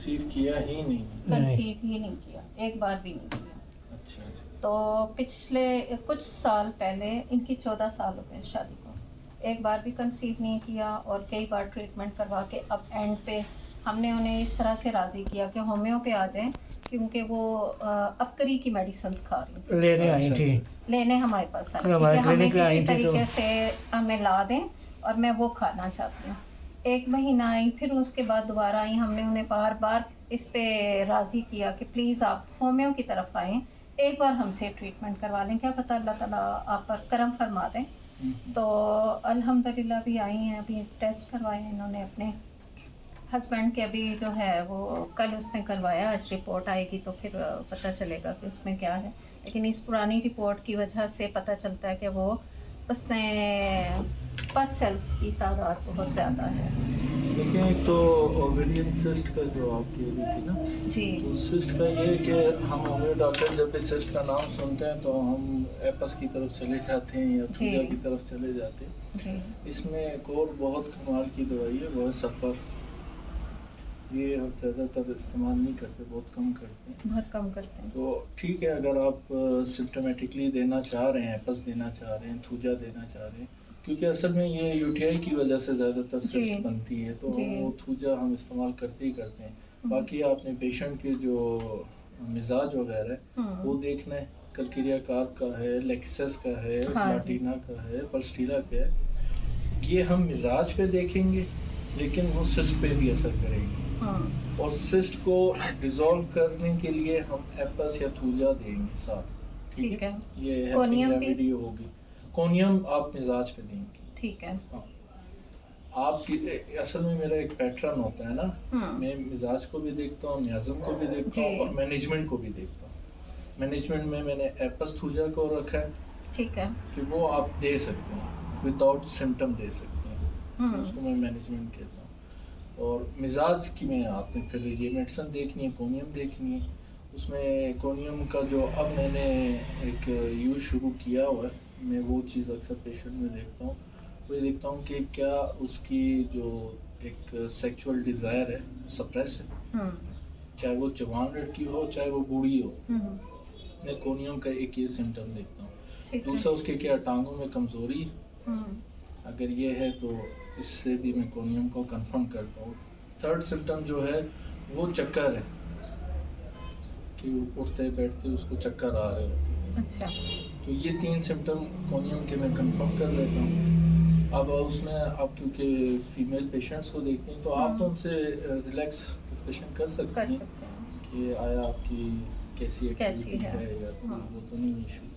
Conceive किया ही नहीं। Conceive ही नहीं किया, एक बार भी नहीं किया। अच्छा अच्छा। तो पिछले कुछ साल पहले, इनकी 14 साल हो गए शादी को, एक बार भी कंसीव नहीं किया और कई बार ट्रीटमेंट करवा के अब एंड पे हमने उन्हें इस तरह से राज़ी किया कि होम्यो पे आ जाएं, क्योंकि वो अपकरी की मेडिसिन खा रही थी। लेने आई थी, लेने हमारे पास आई थी हमारे कि हमें क्लिनिक आई किसी थी तो तरीके से हमें ला दें और मैं वो खाना चाहती हूँ। एक महीना आई, फिर उसके बाद दोबारा आई। हमने उन्हें बार बार इस पे राज़ी किया कि प्लीज़ आप होम्यो की तरफ आएँ, एक बार हमसे ट्रीटमेंट करवा लें, क्या पता अल्लाह ताला आप पर करम फरमा दें। तो अल्हम्दुलिल्लाह भी आई हैं, अभी टेस्ट करवाए हैं इन्होंने अपने हस्बैंड के, अभी जो है वो कल उसने करवाया, आज रिपोर्ट आएगी तो फिर पता चलेगा कि उसमें क्या है। लेकिन इस पुरानी रिपोर्ट की वजह से पता चलता है कि वो उसने पस सेल्स की तादाद बहुत ज़्यादा है। देखिए, एक तो ओवेरियन सिस्ट का जो आप कह रही थी ना, जी तो सिस्ट का ये है कि हम होम्यो डॉक्टर जब भी सिस्ट का नाम सुनते हैं तो हम एपस की तरफ चले जाते हैं या थूजा की तरफ चले जाते हैं। जी इसमें एक और बहुत कमाल की दवाई है, वो है सफ़र। ये हम ज़्यादातर इस्तेमाल नहीं करते, बहुत कम करते हैं। बहुत कम करते हैं। तो ठीक है, अगर आप सिम्टोमेटिकली देना चाह रहे हैं, एपस देना चाह रहे हैं, थूजा देना चाह रहे हैं, क्योंकि असल में ये यूटीआई की वजह से ज़्यादातर सिस्ट बनती है, तो वो थूजा हम इस्तेमाल करते ही करते हैं। बाकी आपने पेशेंट के जो मिजाज वगैरह वो देखना है, कलकिरिया कार्प का है, लेक्सस का है, प्लाटिना का है, पल्स्टीला का है, ये हम मिजाज पे देखेंगे, लेकिन वो सिस्ट पे भी असर करेगी। और सिस्ट को डिसॉल्व करने के लिए हम एपस या थूजा देंगे साथ। ठीक है, ये कोनियम रेमेडी होगी। कोनियम आप मिजाज पे देंगे। ठीक है। हाँ, आपकी असल में मेरा एक पैटर्न होता है ना, मैं मिजाज को भी देखता हूँ, मियाज़म को भी देखता हूँ और मैनेजमेंट को भी देखता हूँ। मैनेजमेंट में मैंने एपस थूजा को रखा है, ठीक है, कि वो आप दे सकते हैं, विदाउट सिम्टम दे सकते हैं, तो उसको मैं मैनेजमेंट कहता हूँ। और मिजाज की में आपने फिर ये मेडिसिन देखनी है, कोनियम देखनी है। उसमें कोनियम का जो अब मैंने एक यूज़ शुरू किया हुआ है, मैं वो चीज़ अक्सर पेशेंट में देखता हूँ, वो देखता हूँ कि क्या उसकी जो एक सेक्सुअल डिज़ायर है सप्रेस है, चाहे वो जवान लड़की हो चाहे वो बूढ़ी हो। मैं कोनियम का एक ये सिम्टम देखता हूँ। दूसरा, उसके क्या टांगों में कमज़ोरी है, अगर ये है तो इससे भी मैं कोनियम को कंफर्म करता हूँ। थर्ड सिम्टम जो है वो चक्कर है, कि उठते बैठते उसको चक्कर आ रहे होते। अच्छा, तो ये 3 सिम्टम कोनियम के मैं कंफर्म कर लेता हूँ। अब उसमें आप क्योंकि फीमेल पेशेंट्स को देखते हैं तो आप तो उनसे रिलैक्स डिस्कशन कर सकते हैं कि आया आपकी कैसी एक्टिविटी है या वो तो नहीं इशू।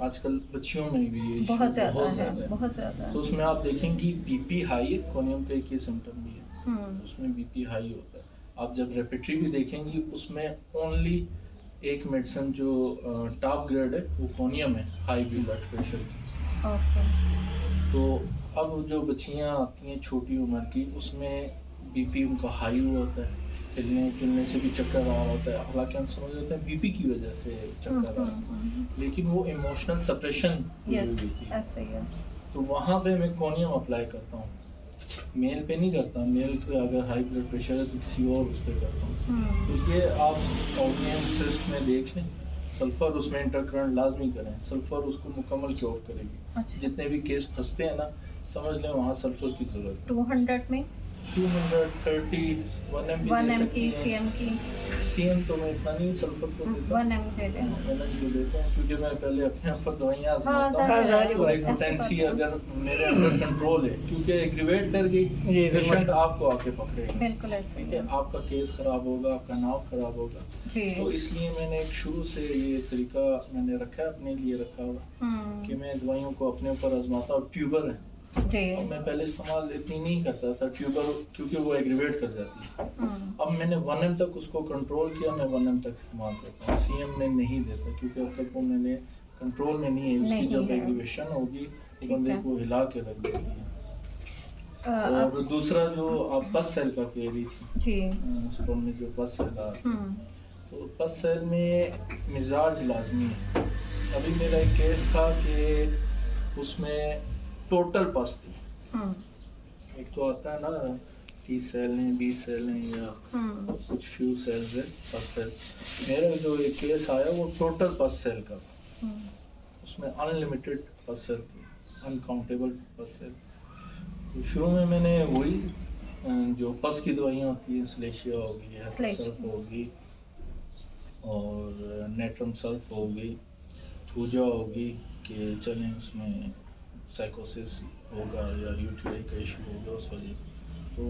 आजकल बच्चियों में भी ये बहुत ज़्यादा है। तो उसमें आप देखेंगे बीपी हाई है, कोनियम का एक ये सिम्टम भी है, उसमें बीपी हाई होता है। आप जब रेपिटरी भी देखेंगी उसमें ओनली एक मेडिसिन जो टॉप ग्रेड है वो कोनियम है, हाई ब्लड प्रेशर की। तो अब जो बच्चियाँ आती हैं छोटी उम्र की, उसमें बीपी उनका हाई हुआ होता है, हिलने जुलने से भी चक्कर आ रहा होता है, हालांकि हम समझ लेते हैं बीपी की वजह से चक्कर आ रहा है, लेकिन वो इमोशनल सप्रेशन ऐसे ही है। तो वहाँ पे मैं कोनियम अप्लाई करता हूँ, मेल पे नहीं करता। मेल का अगर हाई ब्लड प्रेशर है तो किसी और उस पर करता हूँ। तो ये आप ओवेरियन सिस्ट में देख लें, सल्फर उसमें इंटरकरेंट लाजमी करें, सल्फर उसको मुकम्मल क्योर करेगी। अच्छा। जितने भी केस फंसते हैं ना, समझ लें वहाँ सल्फर की ज़रूरत है। 200 में 230 1 mg की CM तो मैं इतना नहीं सल्फर को देता, 1 mg दे दें, 1 mg देता हूँ, क्योंकि मैं पहले अपने ऊपर दवाइयाँ आजमाता हूँ और एक पोटेंसी अगर मेरे अंडर कंट्रोल है, क्योंकि एग्रीवेट कर गई पेशेंट आपको आके पकड़ेगा। बिल्कुल ऐसे, ठीक है, आपका केस खराब होगा, आपका नाव खराब होगा। तो इसलिए मैंने एक शुरू से ये तरीका मैंने रखा है, अपने लिए रखा हुआ कि मैं दवाइयों को अपने ऊपर आजमाता। और ट्यूबर है और मैं पहले इस्तेमाल इतनी नहीं करता था ट्यूबर, क्योंकि वो एग्रीवेट कर जाती है। अब मैंने 1 m तक उसको कंट्रोल किया, मैं 1 m तक इस्तेमाल करता हूँ, CM में नहीं देता, क्योंकि अब तक वो मैंने कंट्रोल में नहीं है। उसकी जब एग्रीवेशन होगी तो बंदे को हिला के रख देती है। और दूसरा जो आप पस सेल का कह रही थी, स्पर्म में जो पस सेल आ रही है, तो पस सेल में मिजाज लाजमी है। अभी मेरा एक केस था कि उसमें टोटल पस थी। एक तो आता है ना 30 सेल हैं, 20 सेल हैं, या कुछ फ्यू सेल्स है, पस सेल्स। मेरा जो एक केस आया वो टोटल पस सेल का था, उसमें अनलिमिटेड पस सेल थी, अनकाउंटेबल पस सेल। तो शुरू में मैंने वही जो पस की दवाइयाँ होती हैं, स्लेशिया हो गई, सल्फ हो गई, और नेट्रम सल्फ हो गई, थूजा होगी, कि चलें उसमें साइकोसिस होगा या यूटीआई का इशू होगा उस वजह से, तो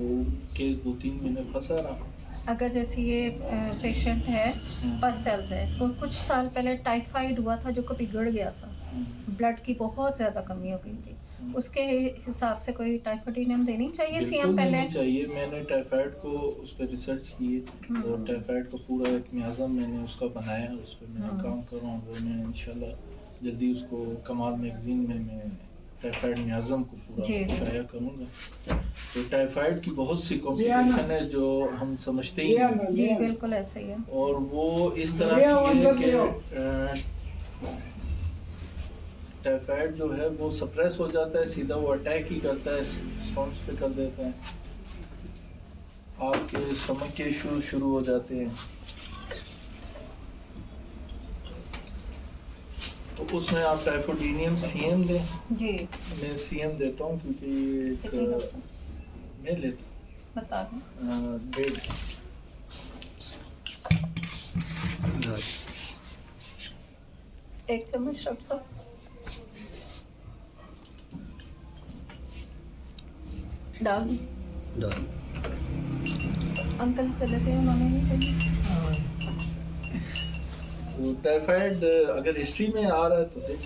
केस 2-3 महीने फंसा रहा। अगर जैसे ये पेशेंट है, पस सेल्स है, इसको कुछ साल पहले टाइफाइड हुआ था जो को बिगड़ गया था, ब्लड की बहुत ज़्यादा कमी हो गई थी, उसके हिसाब से कोई टाइफाइडिनियम देनी चाहिए सीएम पहले? देनी चाहिए। मैंने टाइफाइड को उस पर रिसर्च की, और टाइफाइड का पूरा एक मियाज़म मैंने उसका बनाया, उस पर मैंने काम कर रहा हूँ। वो मैं इंशाल्लाह जल्दी उसको कमाल मैगज़ीन में मैं टाइफाइड मियाज़म को पूरा शाया करूँगा। तो टाइफाइड की बहुत सी कॉम्प्लिकेशन है जो हम समझते ही नहीं। जी बिल्कुल ऐसे ही है। और वो इस तरह की है कि टाइफाइड जो है वो सप्रेस हो जाता है, सीधा वो अटैक ही करता है, रिस्पॉन्स पे कर देता है, आपके स्टमक के इशू शुरू हो जाते हैं। तो उसमें आप टाइफोडिनियम सीएम दें। जी मैं सीएम देता हूँ क्योंकि मैं लेता बता दें 1.5 1 चम्मच डॉक्टर साहब। डाल अंकल चले गए, उन्होंने नहीं कही। तो टाइफाइड अगर हिस्ट्री में आ रहा है तो देख,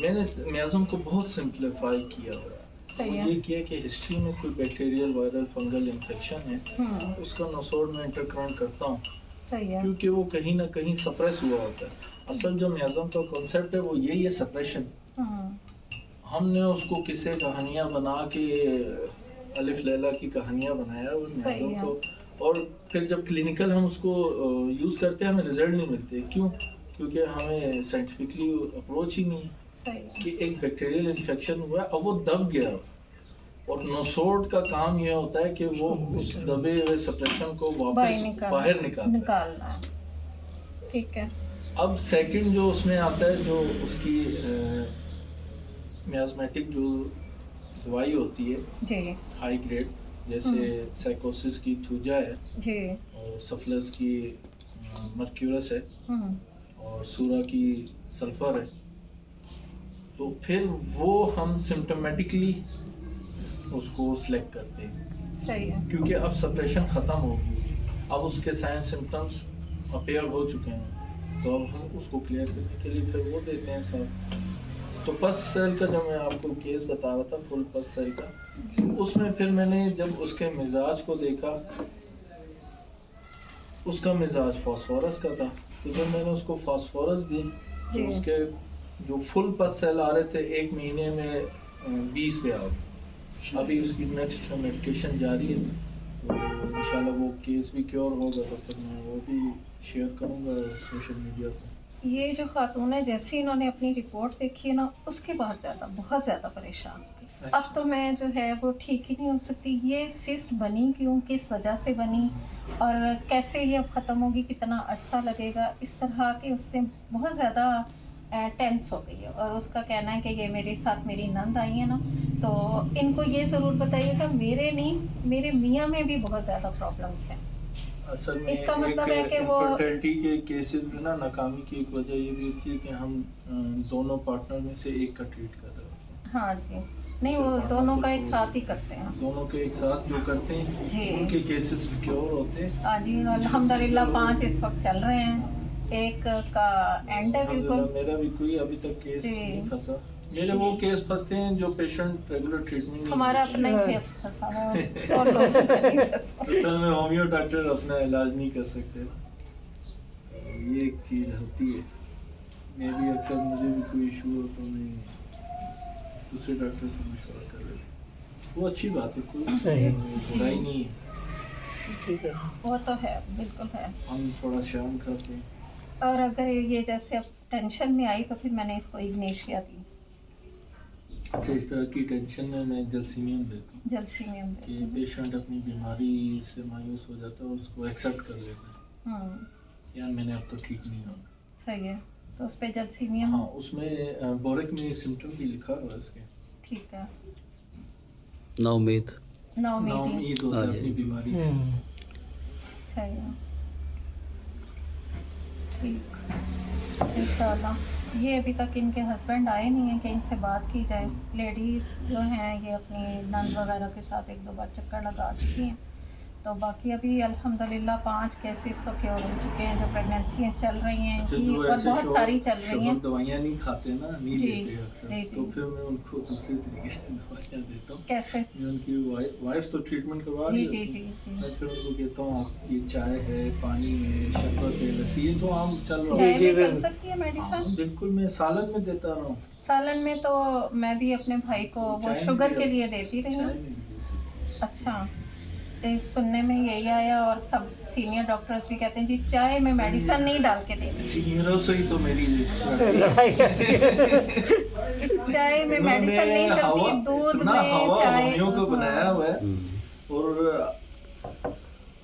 मैंने मियाज़म को बहुत सिंप्लीफाई किया हुआ है। ये किया कि हिस्ट्री में कोई बैक्टीरियल, वायरल, फंगल इन्फेक्शन है, उसका नसोड में इंटरकरेंट करता हूँ, क्योंकि वो कहीं ना कहीं सप्रेस हुआ होता है। असल जो मियाज़म का कॉन्सेप्ट है वो यही है, सप्रेशन। हमने उसको किस्से कहानियाँ बना के अलिफ लैला की कहानियाँ बनाया उस मियाज़म को, और फिर जब क्लिनिकल हम उसको यूज़ करते हैं हमें रिजल्ट नहीं मिलते। क्यों? क्योंकि हमें साइंटिफिकली अप्रोच ही नहीं है कि एक बैक्टीरियल इन्फेक्शन हुआ है, अब वो दब गया, और नोसोड का काम यह होता है कि वो उस दबे हुए सप्रेशन को वापस बाहर निकालना है। ठीक है। अब सेकंड जो उसमें आता है, जो उसकी मियाज़मेटिक जो दवाई होती है जी, हाई ग्रेड, जैसे साइकोसिस की थूजा है जी, और सफलस की मर्क्यूरस है, और सूरा की सल्फर है, तो फिर वो हम सिम्टोमेटिकली उसको सिलेक्ट करते हैं। सही है। क्योंकि अब सप्रेशन ख़त्म हो गई, अब उसके साइन सिम्टम्स अपेयर हो चुके हैं, तो अब हम उसको क्लियर करने के लिए फिर वो देते हैं सब। तो पस सेल का जो मैं आपको केस बता रहा था, फुल पस सेल का, उसमें फिर मैंने जब उसके मिजाज को देखा, उसका मिजाज फास्फोरस का था, तो जब मैंने उसको फास्फोरस दी तो उसके जो फुल पस सेल आ रहे थे 1 महीने में 20 पे आ गए। अभी उसकी नेक्स्ट मेडिकेशन जारी है, तो इंशाल्लाह वो केस भी क्योर होगा, तो फिर मैं वो भी शेयर करूँगा सोशल मीडिया पर। ये जो खातून है, जैसे इन्होंने अपनी रिपोर्ट देखी है ना, उसके बाद बहुत ज़्यादा परेशान हो गई। अच्छा। अब तो मैं जो है वो ठीक ही नहीं हो सकती। ये सिस्ट बनी क्यों, किस वजह से बनी, और कैसे ये अब ख़त्म होगी, कितना अरसा लगेगा, इस तरह के उससे बहुत ज़्यादा टेंस हो गई है। और उसका कहना है कि ये मेरे साथ मेरी नंद आई है ना, तो इनको ये ज़रूर बताइएगा, मेरे नहीं, मेरे मियाँ में भी बहुत ज़्यादा प्रॉब्लम्स हैं। असल में इसका मतलब है कि वो इनफर्टिलिटी के केसेस में ना नाकामी की एक वजह ये भी होती है कि हम दोनों पार्टनर में से एक का ट्रीट कर रहे होते हैं। हाँ जी, नहीं वो दोनों का एक साथ ही करते हैं। दोनों के एक साथ जो करते हैं जी, उनके केसेस क्योर होते हैं। हाँ जी, अल्हम्दुलिल्लाह 5 इस वक्त चल रहे हैं, एक का एंड है बिल्कुल। मेरा भी कोई अभी तक केस नहीं फंसा। मेरे वो केस फंसते हैं जो पेशेंट रेगुलर ट्रीटमेंट, हमारा अपना ही केस फंसा हुआ है और लोगों का नहीं फंसा। असल में होम्यो डॉक्टर अपना इलाज नहीं कर सकते, ये एक चीज़ होती है। मैं भी अक्सर, मुझे भी कोई इशू हो तो मैं दूसरे डॉक्टर से मशवरा कर लेता हूँ, वो अच्छी बात है, कोई बुराई नहीं है। ठीक है, वो तो है, बिल्कुल है। हम थोड़ा शाम करते हैं। और अगर ये जैसे अब टेंशन में आई तो फिर मैंने इसको इग्नेशिया दी। अच्छा, इस तरह की टेंशन में मैं जलसीनियम देता हूँ जलसीनियम कि देते पेशेंट अपनी बीमारी से मायूस हो जाता है और उसको एक्सेप्ट कर लेता हैं। है यार मैंने अब तो ठीक नहीं होना। सही है, तो उस पे जलसीनियम। हाँ, उसमें बोरिक में सिम्टम भी लिखा हुआ है इसके। ठीक है, नाउमीद नाउमीदी। नाउमीद होता है अपनी बीमारी से। सही है, ठीक, इंशाल्लाह। ये अभी तक इनके हस्बैंड आए नहीं हैं कि इनसे बात की जाए। लेडीज़ जो हैं ये अपनी नंद वगैरह के साथ 1-2 बार चक्कर लगा चुकी हैं, तो बाकी अभी अल्हम्दुलिल्लाह 5 केसेस तो क्योर हो चुके हैं, जो प्रेगनेंसी चल रही हैं अच्छा, इनकी, जो और ऐसे बहुत सारी चल रही हैं। दवाइयाँ नहीं खाते ना, नहीं जी, लेते अक्सर, जी, तो जी। फिर मैं उनको दूसरे तरीके से दवाइयाँ देता हूँ। कैसे? मैं उनकी वाइफ तो ट्रीटमेंट करवा जी रही जी होती जी है, जी। मैं फिर उनको कहता हूँ आप ये चाय है, पानी है, शरबत है, लस्सी, ये तो आम चल रहा चाय है। में चल सकती है मेडिसिन? हाँ, बिल्कुल, मैं सालन में देता रहा हूँ। सालन में तो मैं भी अपने भाई को वो चाय में शुगर भी के आप- लिए देती रही चाय हूँ। में भी दे सकते हैं। अच्छा, इस सुनने में यही आया, और सब सीनियर डॉक्टर्स भी कहते हैं जी चाय में मेडिसिन नहीं डाल के देनी, सीनियरों से ही तो मेरी चाय में मेडिसिन नहीं चलती, दूध इतना में हवा चाय। होमियो को बनाया हाँ। हुआ है और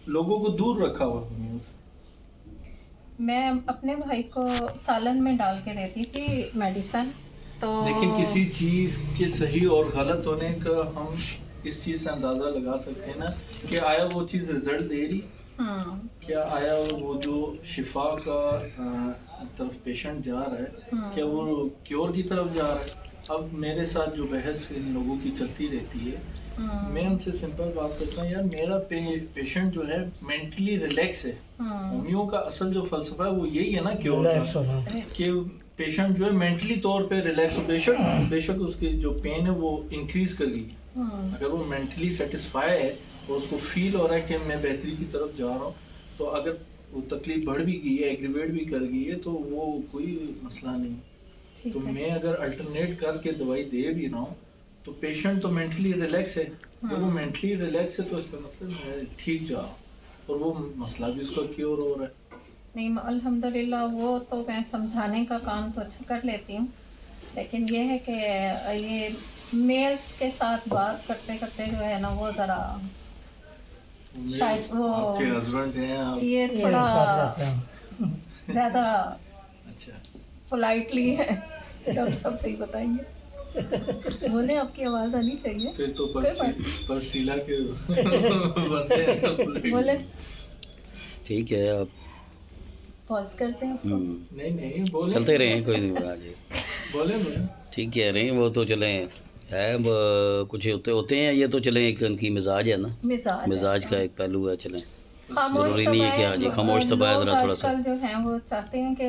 लोगों को दूर रखा हुआ है होमियो से। मैं अपने भाई को सालन में डाल के देती थी मेडिसिन, तो लेकिन किसी चीज के सही और गलत होने का हम इस चीज से अंदाजा लगा सकते हैं ना कि आया वो चीज रिजल्ट दे रही, क्या आया वो जो शिफा का तरफ पेशेंट जा रहा है, क्या वो क्योर की तरफ जा रहा है। अब मेरे साथ जो बहस इन लोगों की चलती रहती है, मैं उनसे सिंपल बात करता हूँ, यार मेरा पेशेंट जो है मेंटली रिलैक्स है। होमियो का असल जो फलसफा है वो यही है ना क्योर का, कि पेशेंट जो है मेंटली तौर पे रिलैक्स हो। बेशक उसकी जो पेन है वो इंक्रीज कर गई है, अगर वो मेंटली सेटिस्फाई है और उसको फील हो रहा है कि मैं बेहतरी की तरफ जा रहा हूँ, तो अगर वो तकलीफ बढ़ भी गई है, एग्रीवेट भी कर गई है, तो वो कोई मसला नहीं। तो मैं अगर अल्टरनेट करके दवाई दे भी रहा हूँ तो पेशेंट तो मेंटली रिलैक्स है। जब वो मेंटली रिलैक्स है तो इसका मतलब मैं ठीक जा रहा हूँ और वो मसला भी उसका क्योर हो रहा है। नहीं, अल्हम्दुलिल्लाह वो तो मैं समझाने का काम तो अच्छा कर लेती हूँ, लेकिन ये है कि ये मेल्स के साथ बात करते करते जो है ना वो ज़रा शायद वो आपके हस्बैंड हैं आप? ये थोड़ा ज़्यादा अच्छा, पोलाइटली है। डॉक्टर साहब सही बताएंगे, बोले आपकी आवाज़ आनी चाहिए। फिर तो कोई बात परसीला के बंदे हैं तो बोले ठीक है आप पॉज करते हैं उसको। नहीं बोले, चलते रहे, कोई नहीं आगे बोले ठीक कह रहे हैं, वो तो चले है कुछ होते हैं, ये तो चले एक उनकी मिजाज है ना, मिजाज का एक पहलू है, चलें खामोश जरूरी नहीं है कि हाँ जी खामोश तबाह लोग ज़रा थोड़ा सा आजकल जो हैं वो चाहते हैं कि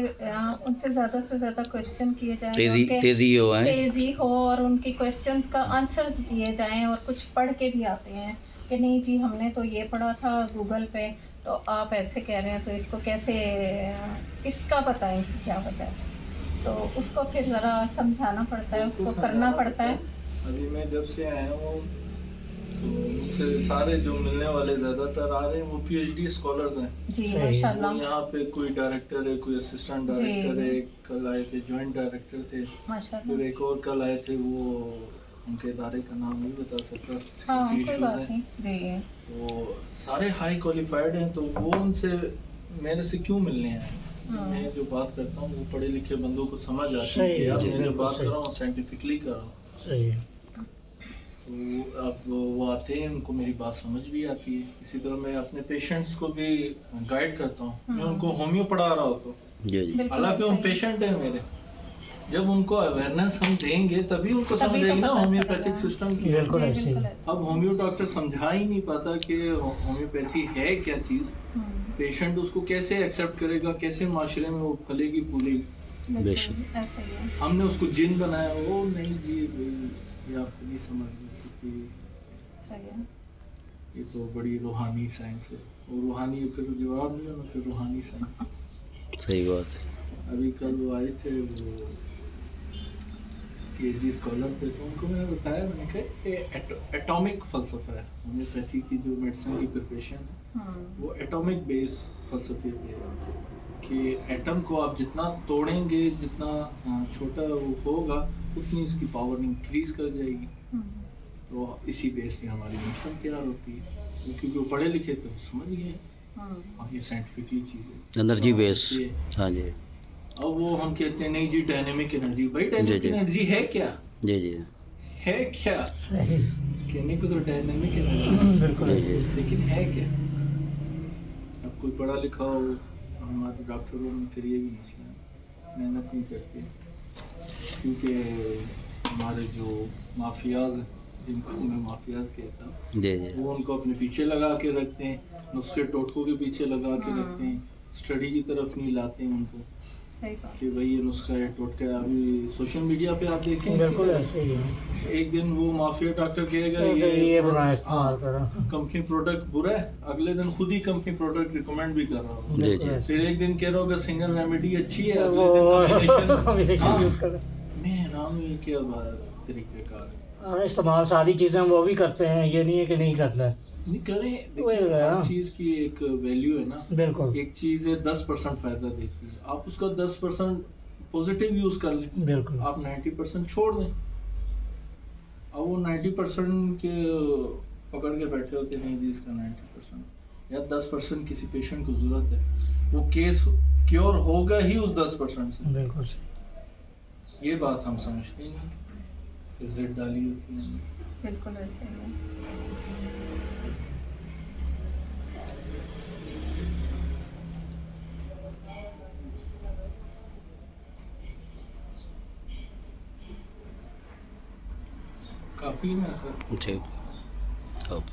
उनसे ज़्यादा से ज़्यादा क्वेश्चन किए जाएं, तेज़ी हो है तेज़ी हो और उनकी क्वेश्चंस का आंसर्स दिए जाएं, और कुछ पढ़ के भी आते हैं कि नहीं जी हमने तो ये पढ़ा था गूगल पे, तो आप ऐसे कह रहे हैं तो इसको कैसे, इसका बताएं कि क्या वजह है। तो उसको फिर ज़रा समझाना पड़ता है, उसको करना पड़ता है। अभी मैं जब से आया हूँ तो मुझसे सारे जो मिलने वाले ज़्यादातर आ रहे हैं वो पीएचडी स्कॉलर्स हैं जी माशाल्लाह। यहाँ पे कोई डायरेक्टर है, कोई असिस्टेंट डायरेक्टर है, कल आए थे जॉइंट डायरेक्टर थे, माशाल्लाह। फिर एक और कल आए थे, वो उनके इदारे का नाम नहीं बता सकता, हाँ उनके कोई issues बात हैं। नहीं जी। तो सारे हाई क्वालिफाइड हैं, तो वो उनसे मेरे से क्यों मिलने आए। मैं जो बात करता हूँ वो पढ़े लिखे बंदों को समझ आती है कि यार मैं जो बात कर रहा हूँ साइंटिफिकली कर रहा हूँ। तो अब वो आते हैं, उनको मेरी बात समझ भी आती है। इसी तरह मैं अपने पेशेंट्स को भी गाइड करता हूँ। मैं उनको होमियो पढ़ा रहा हूँ तो हालांकि वो पेशेंट है मेरे, जब उनको अवेयरनेस हम देंगे तभी उनको समझ आएगी ना होम्योपैथिक सिस्टम की। अब होम्यो डॉक्टर समझा ही नहीं पाता कि होम्योपैथी है क्या चीज़, पेशेंट उसको कैसे एक्सेप्ट करेगा, कैसे माशरे में वो फलेगी फूलेगी। बेशक ऐसा ही है। हमने उसको जिन बनाया, वो नहीं जी ये आपको नहीं समझ सकती, सही है। ये तो बड़ी रूहानी साइंस है। वो रूहानी फिर जवाब नहीं होना, फिर रूहानी साइंस। सही बात है। अभी कल वो आए थे, वो पीएचडी स्कॉलर थे, तो उनको मैंने बताया, मैंने कहा ये एटॉमिक फ़लसफ़ा है होम्योपैथी की, जो मेडिसिन की प्रिपरेशन है वो एटॉमिक बेस फ़लसफ़े पे है कि एटम को आप जितना तोड़ेंगे, जितना छोटा वो होगा, उतनी इसकी पावर इंक्रीज कर जाएगी। तो इसी बेस पे हमारी मेडिसिन तैयार होती है, क्योंकि वो पढ़े लिखे तो समझ गए और ये साइंटिफिकली चीज़ है, एनर्जी बेस। हाँ जी अब वो हम कहते हैं नहीं जी डायनेमिक एनर्जी, भाई डायनेमिक जी। एनर्जी है क्या? जी जी है क्या? कहने को तो डायनेमिक एनर्जी जी जी लेकिन है क्या? अब कोई पढ़ा लिखा हो, हमारे डॉक्टरों में फिर ये भी मसला है, मेहनत नहीं करते, क्योंकि हमारे जो माफियाज हैं, जिनको मैं माफियाज कहता हूँ, जी जी वो उनको अपने पीछे लगा के रखते हैं, नुस्खे टोटकों के पीछे लगा के रखते हैं, स्टडी की तरफ नहीं लाते हैं उनको सही बात। कि भाई ये नुस्खा है, टोटका है। अभी सोशल मीडिया पे आप देखें, बिल्कुल ऐसे ही है। एक दिन वो माफिया डॉक्टर कहेगा ये बना इस्तेमाल करा। कंपनी प्रोडक्ट बुरा है, अगले दिन खुद ही कंपनी प्रोडक्ट रिकमेंड भी कर रहा होगा। जी बिल्कुल जी ऐसे। फिर एक दिन कह रहा होगा सिंगल रेमेडी अच्छी है, वो अगले दिन combination यूज कर मैं नाम ये क्या तरीक़ेकार है? हाँ, इस्तेमाल सारी चीज़ें वो भी करते हैं, ये नहीं है कि नहीं करता है। नहीं करें, वही देखिए, है, हर हाँ। चीज़ की एक वैल्यू है ना। बिल्कुल एक चीज़ है 10% फायदा देती है, आप उसका 10% पॉजिटिव यूज कर लें, बिल्कुल। आप 90% छोड़ दें। अब वो 90% के पकड़ के बैठे होते नहीं जी इसका 90% या 10% किसी पेशेंट को जरूरत है, वो केस क्योर होगा ही उस 10% से। बिल्कुल सही। ये बात हम समझते ही नहीं, फिर जिद डाली होती है। बिल्कुल ऐसे ही है। काफ़ी है मेरा ख्याल। ठीक ओके।